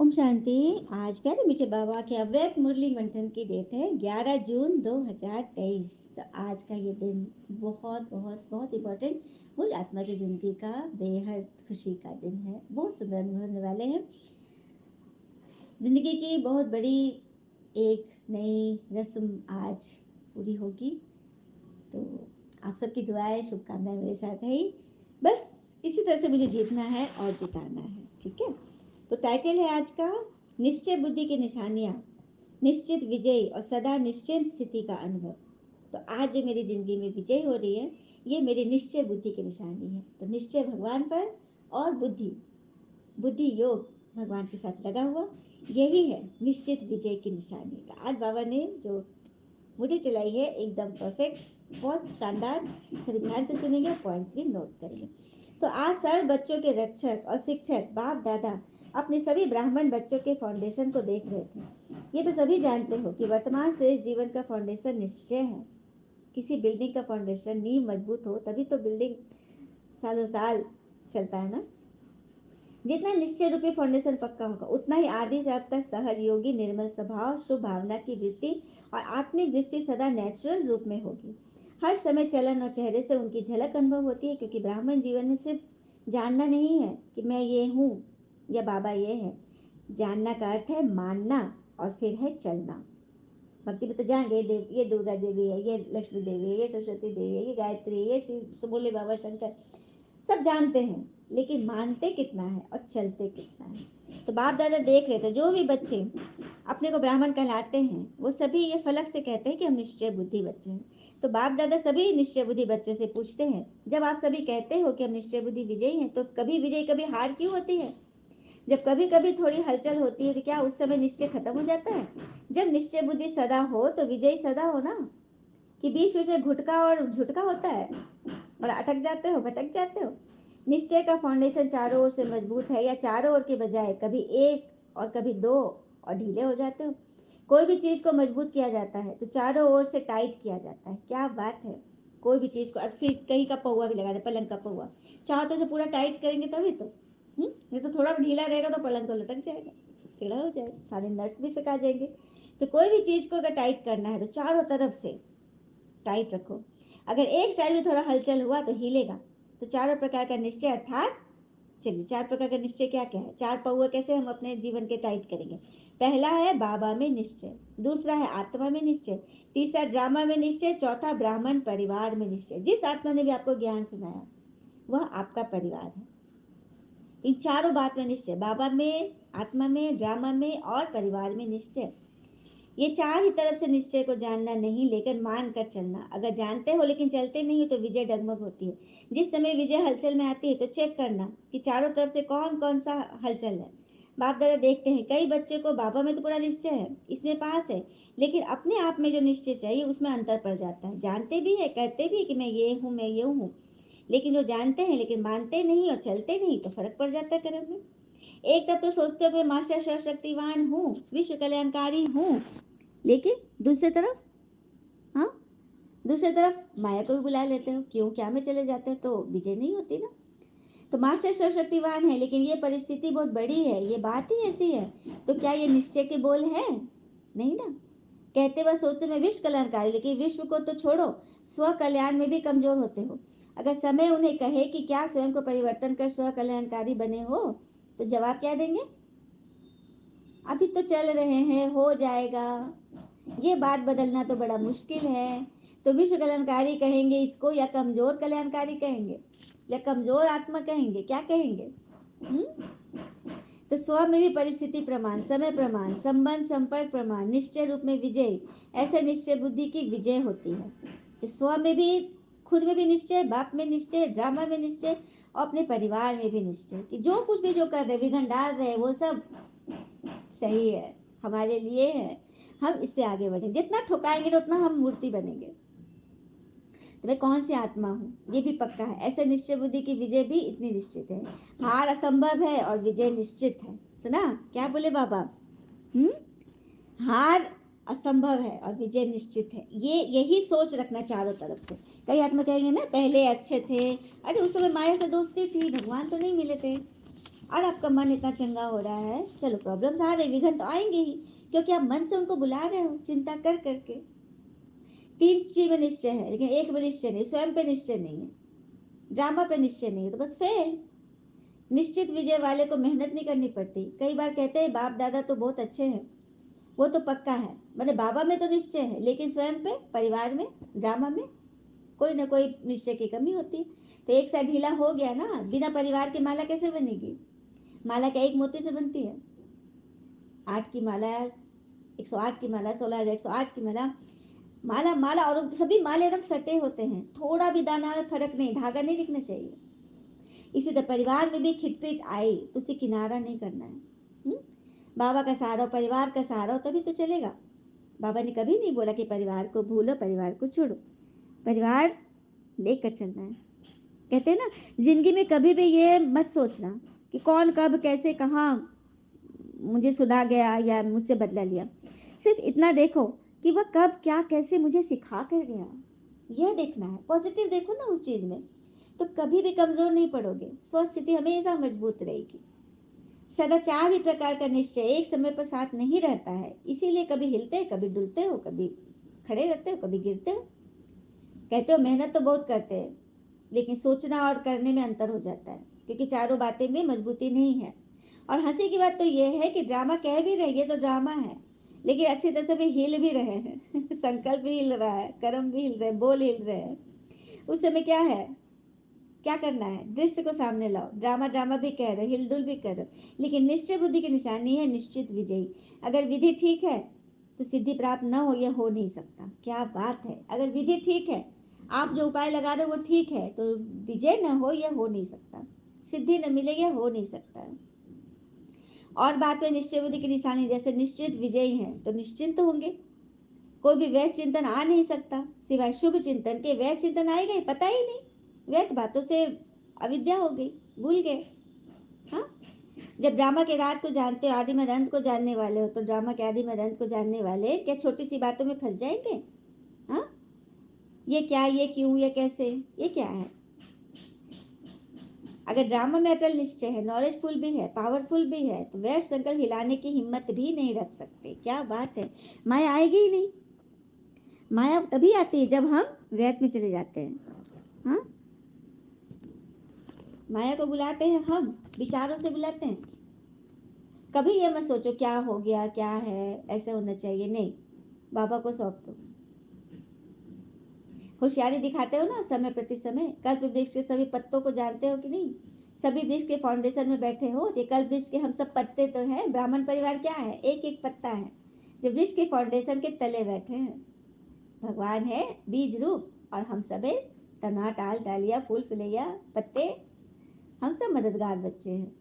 ओम शांति। आज प्यारे मीठे बाबा के अव्यक्त मुरली मंथन की डेट है 11 जून 2023। तो आज का ये दिन बहुत बहुत बहुत इम्पोर्टेंट, मुझ आत्मा की जिंदगी का बेहद खुशी का दिन है। बहुत सुंदर अनुभव होने वाले हैं। जिंदगी की बहुत बड़ी एक नई रस्म आज पूरी होगी। तो आप सबकी दुआएं शुभकामनाएं मेरे साथ है ही। बस इसी तरह से मुझे जीतना है और जिताना है। ठीक है। तो टाइटल है आज का, निश्चय बुद्धि की निशानियां, निश्चित विजय और सदा निश्चित स्थिति का अनुभव। तो आज जो मेरी जिंदगी में विजय हो रही है, ये मेरी निश्चय बुद्धि की निशानी है। तो निश्चय भगवान पर और बुद्धि बुद्धि योग भगवान के साथ लगा हुआ, यही है निश्चित विजय की निशानी। तो आज बाबा ने जो मुझे चलाई है एकदम परफेक्ट, बहुत शानदार। सभी ध्यान से सुनेंगे, पॉइंट्स भी नोट करेंगे। तो आज सर्व बच्चों के रक्षक और शिक्षक बाप दादा अपने सभी ब्राह्मण बच्चों के फाउंडेशन को देख रहे थे। ये तो सभी जानते हो कि वर्तमान श्रेष्ठ जीवन का फाउंडेशन निश्चय है। किसी बिल्डिंग का फाउंडेशन नींव मजबूत हो तभी तो बिल्डिंग सालों साल चलता है ना। जितना निश्चय रूपी फाउंडेशन पक्का होगा, उतना ही आदि से अब तक सहयोगी निर्मल स्वभाव, शुभ भावना की वृत्ति और आत्मिक दृष्टि सदा नेचुरल रूप में होगी। हर समय चलन और चेहरे से उनकी झलक अनुभव होती है, क्योंकि ब्राह्मण जीवन में सिर्फ जानना नहीं है कि मैं ये हूँ या बाबा ये है। जानना का अर्थ है मानना और फिर है चलना। भक्ति में तो जान गए, देव ये दुर्गा देवी है, ये लक्ष्मी देवी है, ये सरस्वती देवी है, ये गायत्री है, ये सुबोले बाबा शंकर, सब जानते हैं, लेकिन मानते कितना है और चलते कितना है। तो बाप दादा देख रहे थे, जो भी बच्चे अपने को ब्राह्मण कहलाते हैं वो सभी ये फलक से कहते हैं कि हम निश्चय बुद्धि बच्चे हैं। तो बाप दादा सभी निश्चय बुद्धि बच्चों से पूछते हैं, जब आप सभी कहते हो कि हम निश्चय बुद्धि विजयी हैं, तो कभी विजय कभी हार क्यों होती है? जब कभी कभी थोड़ी हलचल होती है तो क्या उस समय निश्चय खत्म हो जाता है? जब निश्चय बुद्धि सदा हो तो विजयी सदा हो ना, कि बीच बीच में घुटका और झुटका होता है और अटक जाते हो, भटक जाते हो। निश्चय का फाउंडेशन चारों ओर से मजबूत है, या चारों ओर के बजाय कभी एक और कभी दो और ढीले हो जाते हो। कोई भी चीज को मजबूत किया जाता है तो चारों ओर से टाइट किया जाता है। क्या बात है। कोई भी चीज को, फिर कहीं का पौवा भी लगा दे, पलंग का पौवा चाहो तो पूरा टाइट करेंगे तभी तो। नहीं तो थोड़ा भी ढीला रहेगा तो पलंग तो लटक जाएगा, टेढ़ा हो जाएगा, सारे नट्स भी फेंका जाएंगे। तो कोई भी चीज को अगर टाइट करना है तो चारों तरफ से टाइट रखो। अगर एक साइड में थोड़ा हलचल हुआ तो हिलेगा। तो चारों प्रकार का निश्चय अर्थात, चलिए चार प्रकार का निश्चय क्या क्या है, चार पौवे कैसे हम अपने जीवन के टाइट करेंगे। पहला है बाबा में निश्चय, दूसरा है आत्मा में निश्चय, तीसरा ड्रामा में निश्चय, चौथा ब्राह्मण परिवार में निश्चय। जिस आत्मा ने भी आपको ज्ञान सुनाया वह आपका परिवार है। इन चारों बात में निश्चय, बाबा में, आत्मा में, ड्रामा में और परिवार में निश्चय। ये चार ही तरफ से निश्चय को जानना नहीं, लेकर मान कर चलना। अगर जानते हो लेकिन चलते नहीं हो तो विजय डगमग होती है। जिस समय विजय हलचल में आती है तो चेक करना कि चारों तरफ से कौन कौन सा हलचल है। बाप दादा देखते हैं कई बच्चे को बाबा में तो पूरा निश्चय है, इसमें पास है, लेकिन अपने आप में जो निश्चय चाहिए उसमें अंतर पड़ जाता है। जानते भी है, कहते भी कि मैं ये हूँ, मैं ये हूँ, लेकिन जो जानते हैं लेकिन मानते नहीं और चलते नहीं तो फर्क पड़ जाता है कर्म में। एक तब तो सोचते हो मैं मास्टर सर्वशक्तिवान हूँ, विश्व कल्याणकारी हूँ, लेकिन दूसरी तरफ, हाँ, दूसरी तरफ माया को भी बुला लेते हो, क्यों क्या में चले जाते हैं, तो विजय नहीं होती ना। तो मास्टर सर्वशक्तिवान है लेकिन ये परिस्थिति बहुत बड़ी है, ये बात ही ऐसी है, तो क्या ये निश्चय के बोल है? नहीं ना। कहते वह सोचते मैं विश्व कल्याणकारी, लेकिन विश्व को तो छोड़ो, स्व कल्याण में भी कमजोर होते हो। अगर समय उन्हें कहे कि क्या स्वयं को परिवर्तन कर स्व कल्याणकारी बने हो, तो जवाब क्या देंगे? अभी तो चल रहे हैं, हो जाएगा, ये बात बदलना तो बड़ा मुश्किल है। तो विश्व कल्याणकारी कहेंगे इसको, या कमजोर कल्याणकारी कहेंगे, या कमजोर आत्मा कहेंगे, क्या कहेंगे? तो स्व में भी परिस्थिति प्रमाण, समय प्रमाण, संबंध संपर्क प्रमाण, निश्चय रूप में विजय, ऐसे निश्चय बुद्धि की विजय होती है। तो स्व में भी, खुद में भी निश्चय, बाप में निश्चय, ड्रामा में निश्चय और अपने परिवार में भी निश्चय कि जो कुछ भी जो कर रहे, विघन डाल रहे, वो सब सही है, हमारे लिए है, हम इससे आगे बढ़ेंगे। जितना ठुकाएंगे उतना हम मूर्ति बनेंगे। तो मैं कौन सी आत्मा हूँ ये भी पक्का है। ऐसे निश्चय बुद्धि की विजय भी इतनी निश्चित है। हार असंभव है और विजय निश्चित है। सुना क्या बोले बाबा? हार असंभव है और विजय निश्चित है। ये यही सोच रखना चारों तरफ से। कई आत्मा कहेंगे ना पहले अच्छे थे, अरे उस समय माया से दोस्ती थी, भगवान तो नहीं मिले थे, और आपका मन इतना चंगा हो रहा है, चलो प्रॉब्लम्स आ रहे, विघ्न तो आएंगे ही, क्योंकि आप मन से उनको बुला रहे हो चिंता कर करके। 3 चीज में निश्चय है, लेकिन एक में निश्चय नहीं, स्वयं पे निश्चय नहीं है, ड्रामा पे निश्चय नहीं है, तो बस फेल। निश्चित विजय वाले को मेहनत नहीं करनी पड़ती। कई बार कहते हैं बाप दादा तो बहुत अच्छे हैं, वो तो पक्का है, मतलब बाबा में तो निश्चय है, लेकिन स्वयं पे, परिवार में, ड्रामा में कोई ना कोई निश्चय की कमी होती है। तो एक साइड ढीला हो गया ना, बिना परिवार की माला कैसे बनेगी? माला क्या एक मोती से बनती है? 8 की माला, 108 की माला, 16,108 की माला, माला माला, और सभी माले एकदम सटे होते हैं, थोड़ा भी दाना में फर्क नहीं, धागा नहीं दिखना चाहिए। इसी तरह परिवार में भी खिटपिट आए तो उसे किनारा नहीं करना है। हुँ? बाबा का सहारा, परिवार का सहारा, तभी तो चलेगा। बाबा ने कभी नहीं बोला कि परिवार को भूलो, परिवार को छोड़ो, परिवार लेकर चलना है। कहते हैं ना, जिंदगी में कभी भी ये मत सोचना कि कौन कब कैसे कहाँ मुझे सुना गया या मुझसे बदला लिया। सिर्फ इतना देखो कि वह कब क्या कैसे मुझे सिखा कर गया, यह देखना है। पॉजिटिव देखो ना उस चीज में, तो कभी भी कमजोर नहीं पड़ोगे, स्वस्थिति हमेशा मजबूत रहेगी। सदाचार भी प्रकार का निश्चय एक समय पर साथ नहीं रहता है, इसीलिए कभी हिलते, कभी डुलते हो, कभी खड़े रहते हो, कभी गिरते हो। कहते हो मेहनत तो बहुत करते हैं, लेकिन सोचना और करने में अंतर हो जाता है, क्योंकि चारों बातें में मजबूती नहीं है। और हंसी की बात तो यह है कि ड्रामा कह भी रहे, ये तो ड्रामा है, लेकिन अच्छी तरह से भी हिल भी रहे हैं संकल्प भी हिल रहा है, कर्म भी हिल रहे हैं, बोल हिल रहे हैं। उस समय क्या है, क्या करना है, दृश्य को सामने लाओ। ड्रामा ड्रामा भी कह रहे, हिलडुल भी कर रहे, लेकिन निश्चय बुद्धि की निशानी है निश्चित विजयी। अगर विधि ठीक है तो सिद्धि प्राप्त न हो, यह हो नहीं सकता। क्या बात है, अगर विधि ठीक है, आप जो उपाय लगा रहे हो वो ठीक है, तो विजय न हो, यह हो नहीं सकता, सिद्धि न मिले, यह हो नहीं सकता। और बात में निश्चय बुद्धि की निशानी, जैसे निश्चित विजयी है तो निश्चिंत होंगे, कोई भी व्यर्थ चिंतन आ नहीं सकता, सिवाय शुभ चिंतन के व्यर्थ चिंतन आएगा ही पता ही नहीं, व्यर्थ बातों से अविद्या हो गई, भूल गए। हाँ, जब ड्रामा के राज को जानते हो, आदि में अंत को जानने वाले हो, तो ड्रामा के आदि में अंत को जानने वाले क्या छोटी सी बातों में फंस जाएंगे? हाँ, ये क्या, ये क्यों, ये कैसे, ये क्या है? अगर ड्रामा में अटल निश्चय है, नॉलेजफुल भी है, पावरफुल भी है, तो व्यर्थ संकल्प हिलाने की हिम्मत भी नहीं रख सकते। क्या बात है, माया आएगी ही नहीं। माया तभी आती है जब हम व्यर्थ में चले जाते हैं। हाँ, माया को बुलाते हैं हम, विचारों से बुलाते हैं। कभी ये मत सोचो क्या हो गया, क्या है, ऐसे होना चाहिए, नहीं, बाबा को सौंप दो। होशियारी दिखाते हो ना समय प्रति समय। कल्प वृक्ष के सभी पत्तों को जानते हो कि नहीं? सभी वृक्ष के फाउंडेशन में बैठे हो, ये कल्प वृक्ष के हम सब पत्ते तो हैं। ब्राह्मण परिवार क्या है, एक एक पत्ता है जो वृक्ष के फाउंडेशन के तले बैठे हैं। भगवान है बीज रूप, और हम सब तना, टाल, डालिया, फूल, फुलैया, पत्ते, हम सब मददगार बच्चे हैं।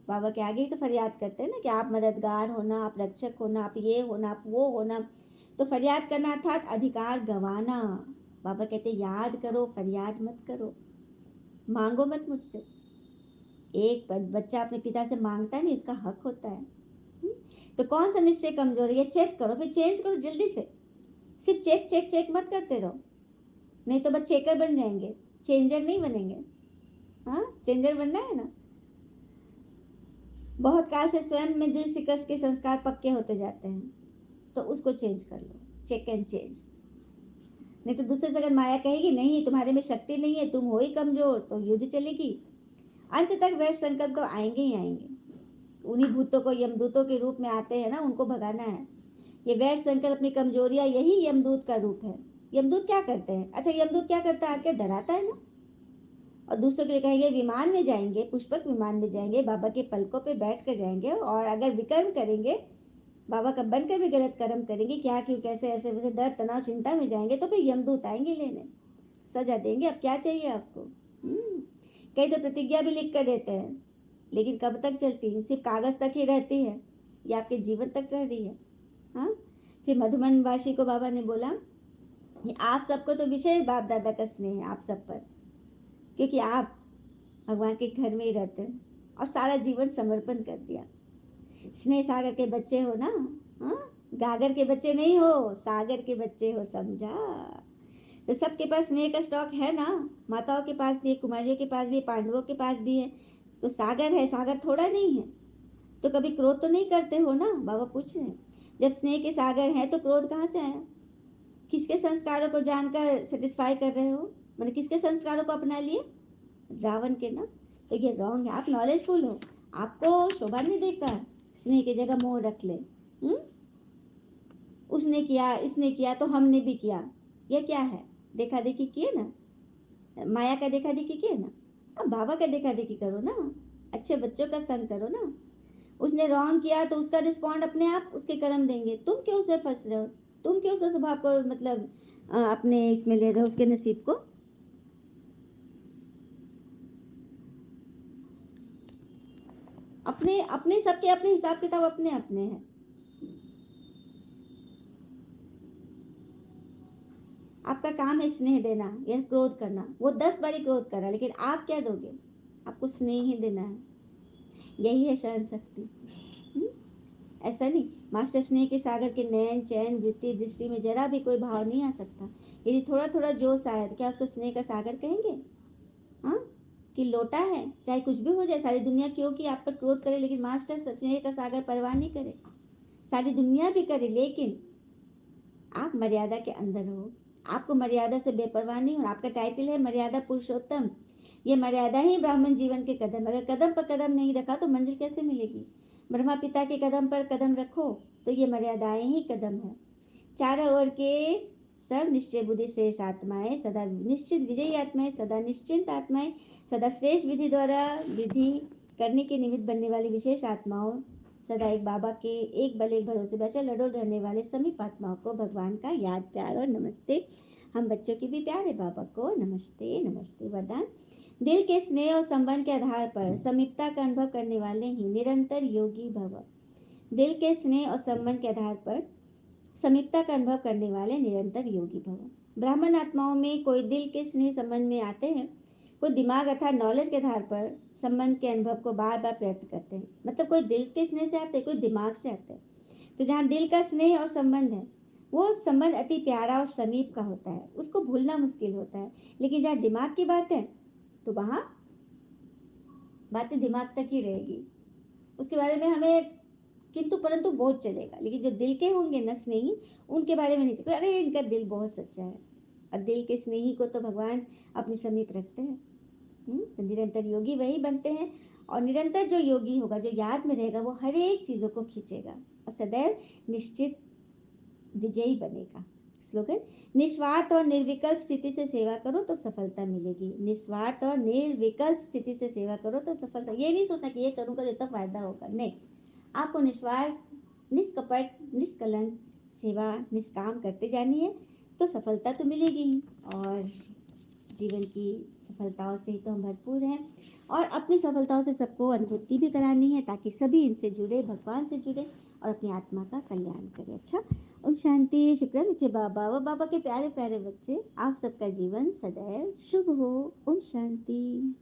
बाबा के आगे ही तो फरियाद करते हैं ना कि आप मददगार होना, आप रक्षक होना, आप ये होना, आप वो होना। तो फरियाद करना अर्थात अधिकार गंवाना। बाबा कहते याद करो, फरियाद मत करो, मांगो मत मुझसे। एक बच्चा अपने पिता से मांगता है नहीं, इसका हक होता है। तो कौन सा निश्चय कमजोर है ये चेक करो, फिर चेंज करो जल्दी से। सिर्फ चेक चेक चेक मत करते रहो, नहीं तो बस चेकर बन जाएंगे, चेंजर नहीं बनेंगे। हाँ, चेंजर बनना है ना। बहुत काल से स्वयं में दिल शिकस्त के संस्कार पक्के होते जाते हैं, तो उसको चेंज कर लो, चेक एंड चेंज। नहीं तो दूसरे से अगर माया कहेगी नहीं तुम्हारे में शक्ति नहीं है, तुम हो ही कमजोर, तो युद्ध चलेगी। अंत तक वैर संकट तो आएंगे ही आएंगे। उन्हीं भूतों को यमदूतों के रूप में आते हैं ना, उनको भगाना है। ये वैर संकट अपनी कमजोरियां, यही यमदूत का रूप है। यमदूत क्या करते हैं? अच्छा, यमदूत क्या करता है? आके डराता है ना, और दूसरों के लिए कहेंगे विमान में जाएंगे, पुष्पक विमान में जाएंगे, बाबा के पलकों पे बैठ कर जाएंगे, और अगर विकर्म करेंगे, बाबा का बनकर भी गलत कर्म करेंगे, क्या क्यों कैसे ऐसे वैसे दर्द तनाव चिंता में जाएंगे, तो फिर यमदूत आएंगे लेने, सजा देंगे। अब क्या चाहिए आपको? कई तो प्रतिज्ञा भी लिख कर देते हैं, लेकिन कब तक चलती है? सिर्फ कागज तक ही रहती है या आपके जीवन तक रह रही है? हाँ, फिर मधुबन वासी को बाबा ने बोला कि आप सबको तो विशेष बाप दादा का स्नेह है आप सब पर, क्योंकि आप भगवान के घर में ही रहते हैं और सारा जीवन समर्पण कर दिया। स्नेह सागर के बच्चे हो ना। हाँ, गागर के बच्चे नहीं हो, सागर के बच्चे हो, समझा? तो सबके पास स्नेह का स्टॉक है ना, माताओं के पास भी है, कुमारियों के पास भी है, पांडवों के पास भी है, तो सागर है, सागर थोड़ा नहीं है। तो कभी क्रोध तो नहीं करते हो ना, बाबा पूछ रहे हैं। जब स्नेह के सागर हैं तो क्रोध कहाँ से आया? किसके संस्कारों को जानकर सेटिस्फाई कर रहे हो? मैंने किसके संस्कारों को अपना लिए? रावण के ना। तो ये रॉन्ग है, आप नॉलेजफुल हो, आपको शोभा नहीं देगा स्नेह की जगह मोह रख ले। उसने किया, इसने किया तो हमने भी किया, ये क्या है? देखा देखी किए ना, माया का देखा देखी किए ना। अब बाबा का देखा देखी करो ना, अच्छे बच्चों का संग करो ना। उसने रॉन्ग किया तो उसका रिस्पॉन्ड अपने आप उसके कर्म देंगे, तुम क्यों उसमें फंस रहे हो? तुम क्यों उसका स्वभाव को मतलब अपने इसमें ले रहे हो, उसके नसीब को? अपने अपने सबके अपने हिसाब किताब अपने अपने हैं। आपका काम है स्नेह देना या क्रोध करना, वो 10 बारी क्रोध कर रहा है लेकिन आप क्या दोगे? आपको स्नेह ही देना है, यही है सहन शक्ति। ऐसा नहीं, मास्टर स्नेह के सागर के नयन चैन वृत्ति दृष्टि में जरा भी कोई भाव नहीं आ सकता। यदि थोड़ा थोड़ा जोश आया तो क्या उसको स्नेह का सागर कहेंगे? हाँ, कि लोटा है, चाहे कुछ भी हो जाए, सारी दुनिया क्यों कि आप पर क्रोध करे लेकिन मास्टर स्नेह का सागर परवाह नहीं करे। सारी दुनिया भी करे लेकिन आप मर्यादा के अंदर हो, आपको मर्यादा से बेपरवाह नहीं हो। आपका टाइटल है मर्यादा पुरुषोत्तम। ये मर्यादा ही ब्राह्मण जीवन के कदम, अगर कदम पर कदम नहीं रखा तो मंजिल कैसे मिलेगी? ब्रह्मा पिता के कदम पर कदम रखो तो ये मर्यादाएं ही कदम है। चारों ओर के सर्व निश्चय बुद्धि श्रेष्ठ आत्माएं, सदा निश्चित विजयी आत्माएं, सदा निश्चिंत आत्माएं, सदा श्रेष्ठ विधि द्वारा विधि करने के निमित्त बनने वाली विशेष आत्माओं, सदा एक बाबा के एक बल एक भरोसे बचल अडोल रहने वाले समीप आत्माओं को भगवान का याद प्यार और नमस्ते। हम बच्चों की भी प्यारे बाबा को नमस्ते नमस्ते। वरदान। दिल के स्नेह और संबंध के आधार पर समीपता का अनुभव करने वाले ही निरंतर योगी भव। दिल के स्नेह और संबंध के आधार पर समीपता का अनुभव करने वाले निरंतर योगी भव। ब्राह्मण आत्माओं में कोई दिल के स्नेह संबंध में आते हैं, कोई दिमाग अर्थात नॉलेज के आधार पर संबंध के अनुभव को बार बार प्रयत्न करते हैं। मतलब कोई दिल के स्नेह से आते हैं, कोई दिमाग से आते हैं। तो जहाँ दिल का स्नेह और संबंध है, वो संबंध अति प्यारा और समीप का होता है, उसको भूलना मुश्किल होता है। लेकिन जहाँ दिमाग की बात है तो वहाँ बातें दिमाग तक ही रहेगी, उसके बारे में हमें किंतु परंतु बहुत चलेगा। लेकिन जो दिल के होंगे न स्नेही, उनके बारे में नहीं चलेगा, अरे इनका दिल बहुत सच्चा है। और दिल के स्नेही को तो भगवान अपने समीप रखते हैं। तो निरंतर योगी वही बनते हैं। और निरंतर जो योगी होगा, जो याद में रहेगा, वो हर एक चीजों को खींचेगा और सदैव निश्चित विजयी बनेगा। स्लोगन। निस्वार्थ और निर्विकल्प स्थिति से सेवा करो तो सफलता मिलेगी। निस्वार्थ और निर्विकल्प स्थिति से सेवा करो तो सफलता, ये नहीं सोचना कि ये करूंगा तो इतना फायदा होगा, नहीं। आपको निस्वार्थ निष्कपट निष्कलंक सेवा निष्काम करते जानी है तो सफलता तो मिलेगी ही। और जीवन की सफलताओं से ही तो हम भरपूर हैं और अपनी सफलताओं से सबको अनुभूति भी करानी है ताकि सभी इनसे जुड़े, भगवान से जुड़े और अपनी आत्मा का कल्याण करें। अच्छा, ओम शांति। शुक्र नीचे बाबा व बाबा के प्यारे प्यारे बच्चे, आप सबका जीवन सदैव शुभ हो। ओम शांति।